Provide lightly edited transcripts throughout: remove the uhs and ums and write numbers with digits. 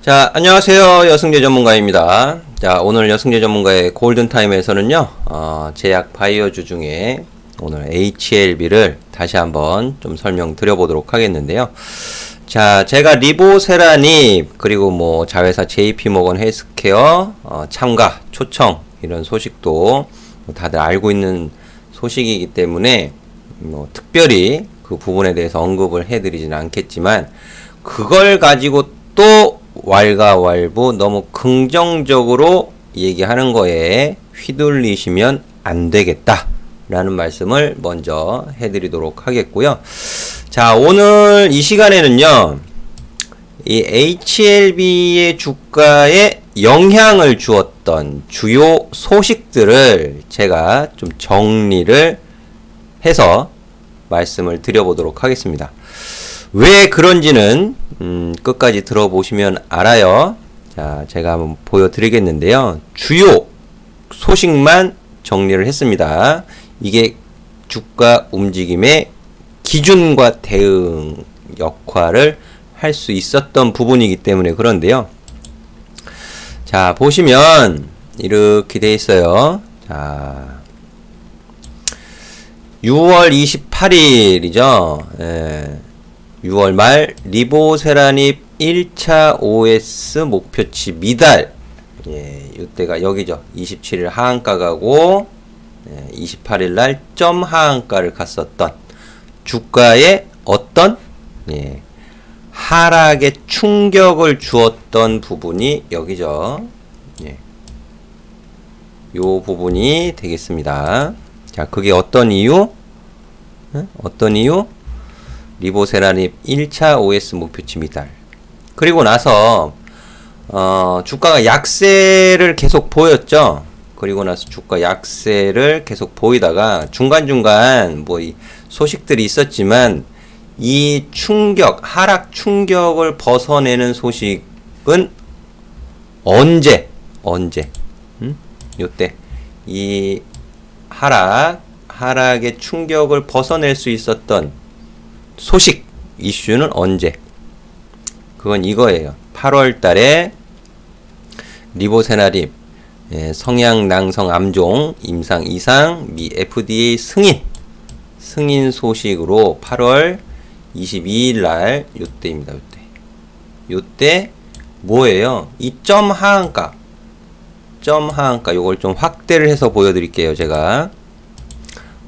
자, 안녕하세요. 여승재 전문가입니다. 자, 오늘 여승재 전문가의 골든타임에서는요, 제약 바이오주 중에 오늘 HLB를 다시 한번 좀 설명드려 보도록 하겠는데요. 자, 제가 리보세라닙, 그리고 뭐 자회사 JP모건 헬스케어, 참가, 초청, 이런 소식도 다들 알고 있는 소식이기 때문에 뭐 특별히 그 부분에 대해서 언급을 해드리지는 않겠지만, 그걸 가지고 또 왈가왈부 너무 긍정적으로 얘기하는 거에 휘둘리시면 안 되겠다 라는 말씀을 먼저 해드리도록 하겠고요. 자, 오늘 이 시간에는요, 이 HLB의 주가에 영향을 주었던 주요 소식들을 제가 좀 정리를 해서 말씀을 드려보도록 하겠습니다. 왜 그런지는 끝까지 들어보시면 알아요. 자, 제가 한번 보여드리겠는데요. 주요 소식만 정리를 했습니다. 이게 주가 움직임의 기준과 대응 역할을 할 수 있었던 부분이기 때문에 그런데요. 자, 보시면 이렇게 돼 있어요. 자, 6월 28일이죠. 6월 말 리보세라닙 1차 OS 목표치 미달. 이때가 여기죠. 27일 하한가 가고 28일 날 점 하한가를 갔었던 주가에 어떤 하락의 충격을 주었던 부분이 여기죠. 요 부분이 되겠습니다. 자, 그게 어떤 이유? 어떤 이유? 리보세라닙 1차 OS 목표치 미달. 그리고 나서 주가가 약세를 계속 보였죠. 그리고 나서 주가 약세를 계속 보이다가 중간중간 뭐 이 소식들이 있었지만 이 충격, 하락 충격을 벗어내는 소식은 언제? 요때 이 하락의 충격을 벗어낼 수 있었던 소식, 이슈는 언제? 그건 이거예요. 8월 달에 리보세라닙 성양 낭성 암종 임상 이상 미 FDA 승인 소식으로 8월 22일 날 요때입니다. 요때 뭐예요? 이 점 하한가 요걸 좀 확대를 해서 보여드릴게요. 제가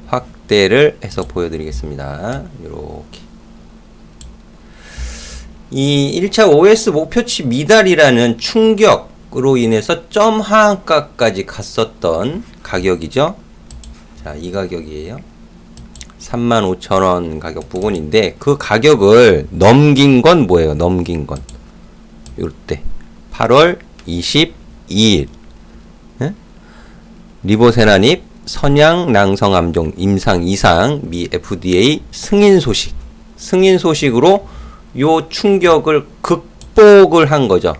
확대를 해서 보여드리겠습니다. 요렇게 이 1차 OS 목표치 미달이라는 충격으로 인해서 점 하한가까지 갔었던 가격이죠. 자, 이 가격이에요. 35,000원 가격 부분인데 그 가격을 넘긴 건 뭐예요? 넘긴 건 요때 8월 22일 리보세라닙 선양 낭성 암종 임상 이상 미 FDA 승인 소식으로 요 충격을 극복을 한 거죠.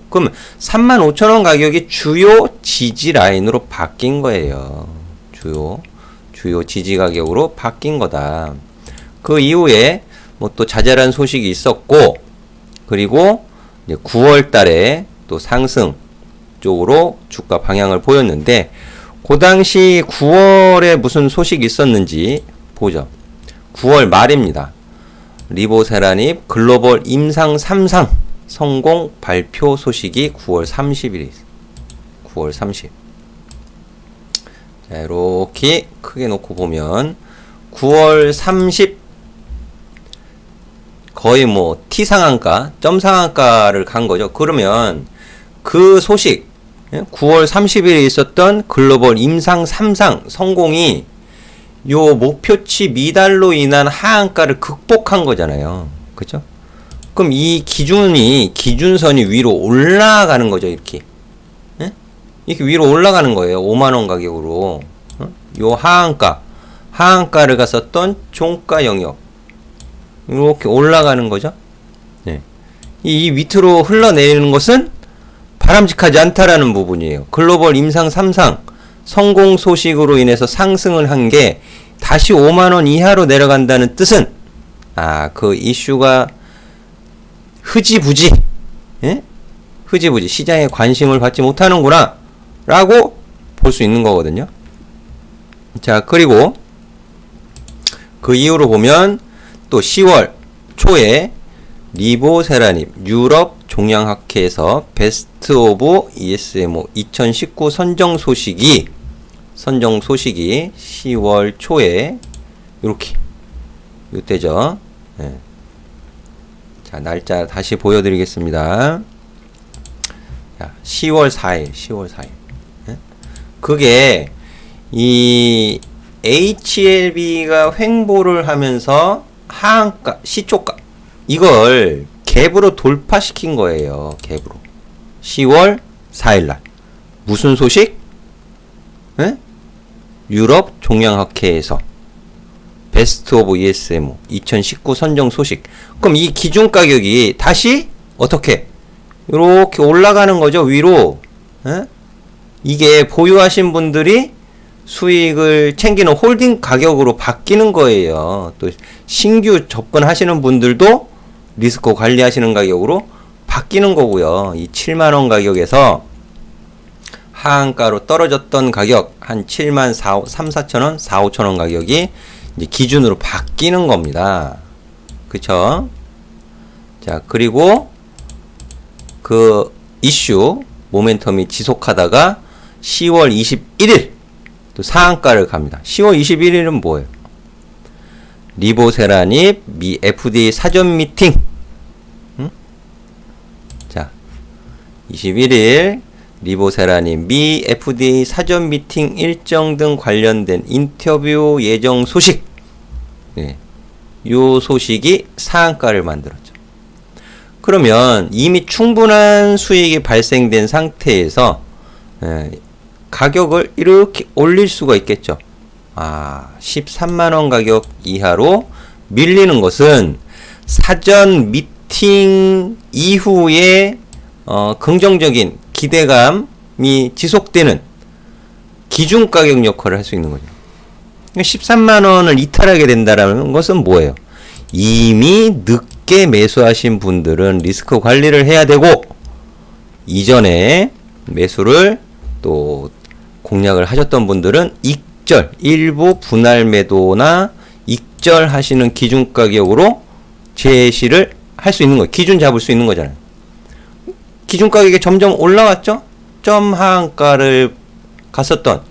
그럼 35,000원 가격이 주요 지지 라인으로 바뀐 거예요. 주요 지지 가격으로 바뀐 거다. 그 이후에 뭐 또 자잘한 소식이 있었고, 그리고 이제 9월 달에 또 상승 쪽으로 주가 방향을 보였는데, 그 당시 9월에 무슨 소식이 있었는지 보죠. 9월 말입니다. 리보세라닙 글로벌 임상 3상 성공 발표 소식이 9월 30일이 9월 30. 자, 이렇게 크게 놓고 보면 9월 30 거의 뭐 T 상한가, 점 상한가를 간 거죠. 그러면 그 소식 9월 30일에 있었던 글로벌 임상 3상 성공이 요 목표치 미달로 인한 하한가를 극복한 거잖아요. 그죠? 그럼 이 기준선이 위로 올라가는 거죠. 이렇게 위로 올라가는 거예요. 5만원 가격으로. 요 하한가를 갔었던 종가 영역 이렇게 올라가는 거죠. 이 밑으로 흘러내리는 것은 바람직하지 않다라는 부분이에요. 글로벌 임상 3상 성공 소식으로 인해서 상승을 한 게 다시 5만원 이하로 내려간다는 뜻은 그 이슈가 흐지부지 예? 흐지부지 시장에 관심을 받지 못하는구나 라고 볼 수 있는 거거든요. 자, 그리고 그 이후로 보면 또 10월 초에 리보세라님 유럽 종량학회에서 베스트 오브 ESMO 2019 선정 소식이 10월 초에 이렇게 이때죠. 네. 자, 날짜 다시 보여드리겠습니다. 자, 10월 4일. 네? 그게 이 HLB가 횡보를 하면서 하한가, 시초가 이걸 갭으로 돌파시킨 거예요. 갭으로. 10월 4일날 무슨 소식? 네? 유럽 종량학회에서 베스트 오브 ESMO 2019 선정 소식. 그럼 이 기준 가격이 다시 어떻게 이렇게 올라가는 거죠. 위로. 에? 이게 보유하신 분들이 수익을 챙기는 홀딩 가격으로 바뀌는 거예요. 또 신규 접근하시는 분들도 리스크 관리하시는 가격으로 바뀌는 거고요. 이 7만원 가격에서 하한가로 떨어졌던 가격 한 7만 3, 4천원, 4, 5천원 가격이 이제 기준으로 바뀌는 겁니다. 그쵸? 자, 그리고 그 이슈 모멘텀이 지속하다가 10월 21일 또 상한가를 갑니다. 10월 21일은 뭐예요? 리보세라닙 미 FDA 사전 미팅. 응? 자, 21일 리보세라닙 미 FDA 사전 미팅 일정 등 관련된 인터뷰 예정 소식. 네. 요 소식이 상한가를 만들었죠. 그러면 이미 충분한 수익이 발생된 상태에서 가격을 이렇게 올릴 수가 있겠죠. 13만원 가격 이하로 밀리는 것은 사전 미팅 이후에 긍정적인 기대감이 지속되는 기준 가격 역할을 할 수 있는 거죠. 13만원을 이탈하게 된다는 것은 뭐예요? 이미 늦게 매수하신 분들은 리스크 관리를 해야 되고 이전에 매수를 또 공략을 하셨던 분들은 익절, 일부 분할 매도나 익절 하시는 기준 가격으로 제시를 할 수 있는 거예요. 기준 잡을 수 있는 거잖아요. 기준 가격이 점점 올라왔죠? 점 하한가를 갔었던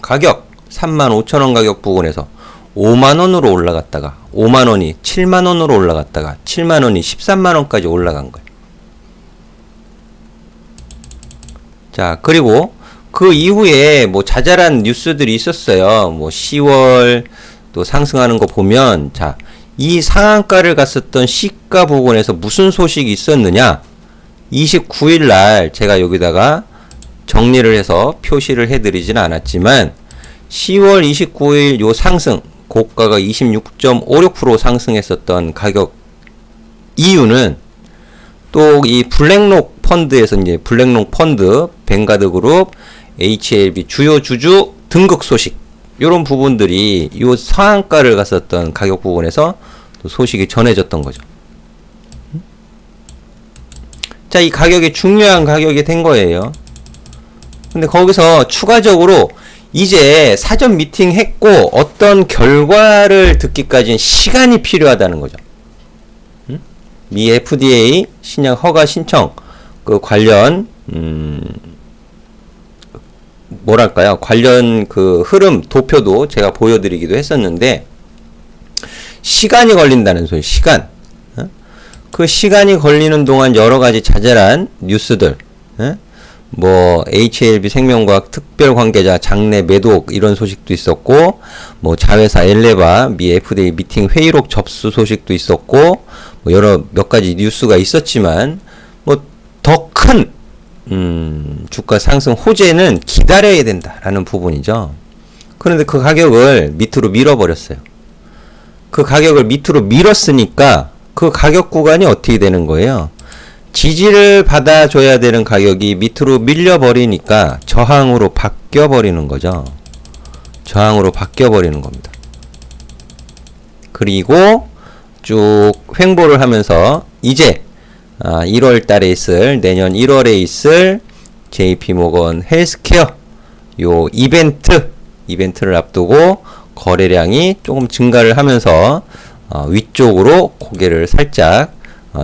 가격 35,000원 가격 부근에서 5만원으로 올라갔다가 5만원이 7만원으로 올라갔다가 7만원이 13만원까지 올라간 거예요. 자, 그리고 그 이후에 뭐 자잘한 뉴스들이 있었어요. 뭐 10월 또 상승하는 거 보면, 자, 이 상한가를 갔었던 시가 부근에서 무슨 소식이 있었느냐? 29일 날 제가 여기다가 정리를 해서 표시를 해드리진 않았지만 10월 29일 요 상승, 고가가 26.56% 상승했었던 가격 이유는 또 이 블랙록 펀드에서 이제 블랙록 펀드, 뱅가드 그룹, HLB 주요 주주 등극 소식, 요런 부분들이 요 상한가를 갔었던 가격 부분에서 또 소식이 전해졌던 거죠. 자, 이 가격이 중요한 가격이 된 거예요. 근데 거기서 추가적으로 이제 사전 미팅 했고 어떤 결과를 듣기까지는 시간이 필요하다는 거죠. 미 FDA 신약 허가 신청 그 관련 뭐랄까요? 관련 그 흐름 도표도 제가 보여드리기도 했었는데 시간이 걸린다는 소리. 시간. 그 시간이 걸리는 동안 여러 가지 자잘한 뉴스들, 뭐 HLB 생명과학 특별 관계자 장내 매도 이런 소식도 있었고, 뭐 자회사 엘레바 미 FDA 미팅 회의록 접수 소식도 있었고, 뭐 여러 몇 가지 뉴스가 있었지만, 뭐 더 큰 주가 상승 호재는 기다려야 된다라는 부분이죠. 그런데 그 가격을 밑으로 밀어버렸어요. 그 가격을 밑으로 밀었으니까 그 가격 구간이 어떻게 되는 거예요? 지지를 받아줘야 되는 가격이 밑으로 밀려버리니까 저항으로 바뀌어버리는 거죠. 저항으로 바뀌어버리는 겁니다. 그리고 쭉 횡보를 하면서 이제 1월 달에 있을, 내년 1월에 있을 JP모건 헬스케어 요 이벤트를 앞두고 거래량이 조금 증가를 하면서 위쪽으로 고개를 살짝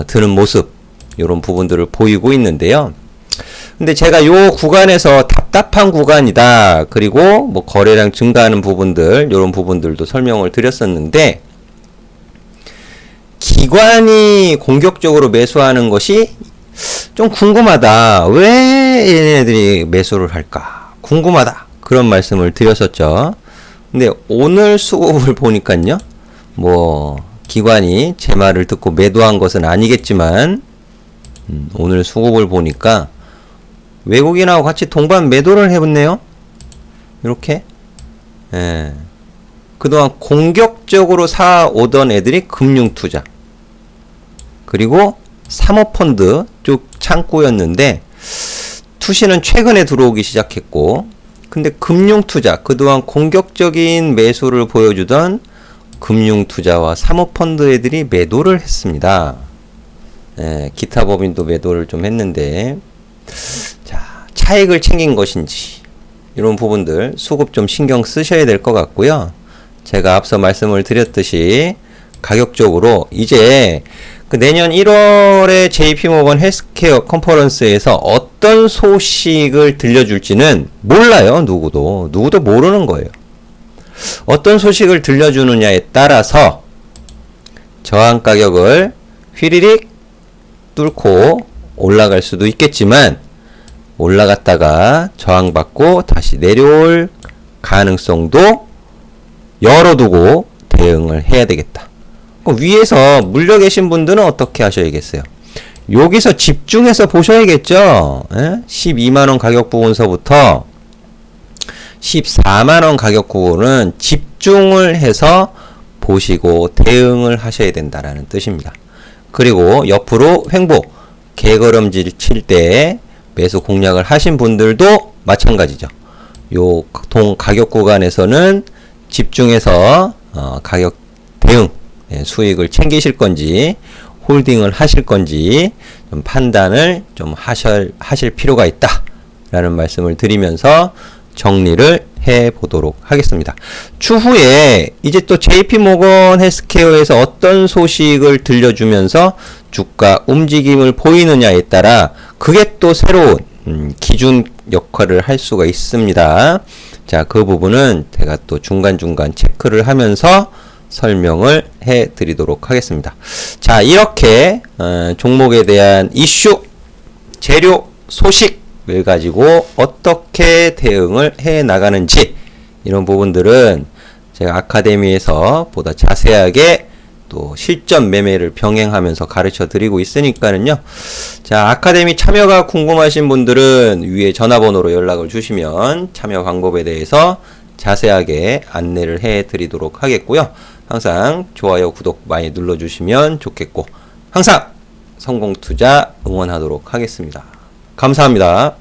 드는 모습, 이런 부분들을 보이고 있는데요. 근데 제가 요 구간에서 답답한 구간이다, 그리고 뭐 거래량 증가하는 부분들, 이런 부분들도 설명을 드렸었는데, 기관이 공격적으로 매수하는 것이 좀 궁금하다. 왜 얘네들이 매수를 할까? 궁금하다. 그런 말씀을 드렸었죠. 근데 오늘 수급을 보니까요, 뭐 기관이 제 말을 듣고 매도한 것은 아니겠지만, 오늘 수급을 보니까 외국인하고 같이 동반 매도를 해봤네요. 이렇게. 예. 그동안 공격적으로 사오던 애들이 금융투자, 그리고 사모펀드 쪽 창구였는데, 투시는 최근에 들어오기 시작했고, 근데 금융투자, 그동안 공격적인 매수를 보여주던 금융투자와 사모펀드 애들이 매도를 했습니다. 예, 기타 법인도 매도를 좀 했는데, 자, 차익을 챙긴 것인지, 이런 부분들 수급 좀 신경 쓰셔야 될 것 같고요. 제가 앞서 말씀을 드렸듯이 가격적으로 이제 그 내년 1월에 JP모건 헬스케어 컨퍼런스에서 어떤 소식을 들려줄지는 몰라요. 누구도 모르는 거예요. 어떤 소식을 들려주느냐에 따라서 저항 가격을 휘리릭 뚫고 올라갈 수도 있겠지만, 올라갔다가 저항받고 다시 내려올 가능성도 열어두고 대응을 해야 되겠다. 위에서 물려 계신 분들은 어떻게 하셔야겠어요? 여기서 집중해서 보셔야겠죠. 12만원 가격 부분서부터 14만원 가격 부분은 집중을 해서 보시고 대응을 하셔야 된다라는 뜻입니다. 그리고 옆으로 횡보, 개걸음질 칠 때 매수 공략을 하신 분들도 마찬가지죠. 요 동 가격 구간에서는 집중해서 가격 대응, 수익을 챙기실 건지 홀딩을 하실 건지 좀 판단을 좀 하실 필요가 있다 라는 말씀을 드리면서 정리를 해 보도록 하겠습니다. 추후에 이제 또 JP모건 헬스케어에서 어떤 소식을 들려주면서 주가 움직임을 보이느냐에 따라 그게 또 새로운 기준 역할을 할 수가 있습니다. 자, 그 부분은 제가 또 중간중간 체크를 하면서 설명을 해 드리도록 하겠습니다. 자, 이렇게 종목에 대한 이슈, 재료, 소식을 가지고 어떻게 대응을 해 나가는지, 이런 부분들은 제가 아카데미에서 보다 자세하게 또 실전 매매를 병행하면서 가르쳐 드리고 있으니까는요. 자, 아카데미 참여가 궁금하신 분들은 위에 전화번호로 연락을 주시면 참여 방법에 대해서 자세하게 안내를 해 드리도록 하겠고요. 항상 좋아요, 구독 많이 눌러주시면 좋겠고, 항상 성공투자 응원하도록 하겠습니다. 감사합니다.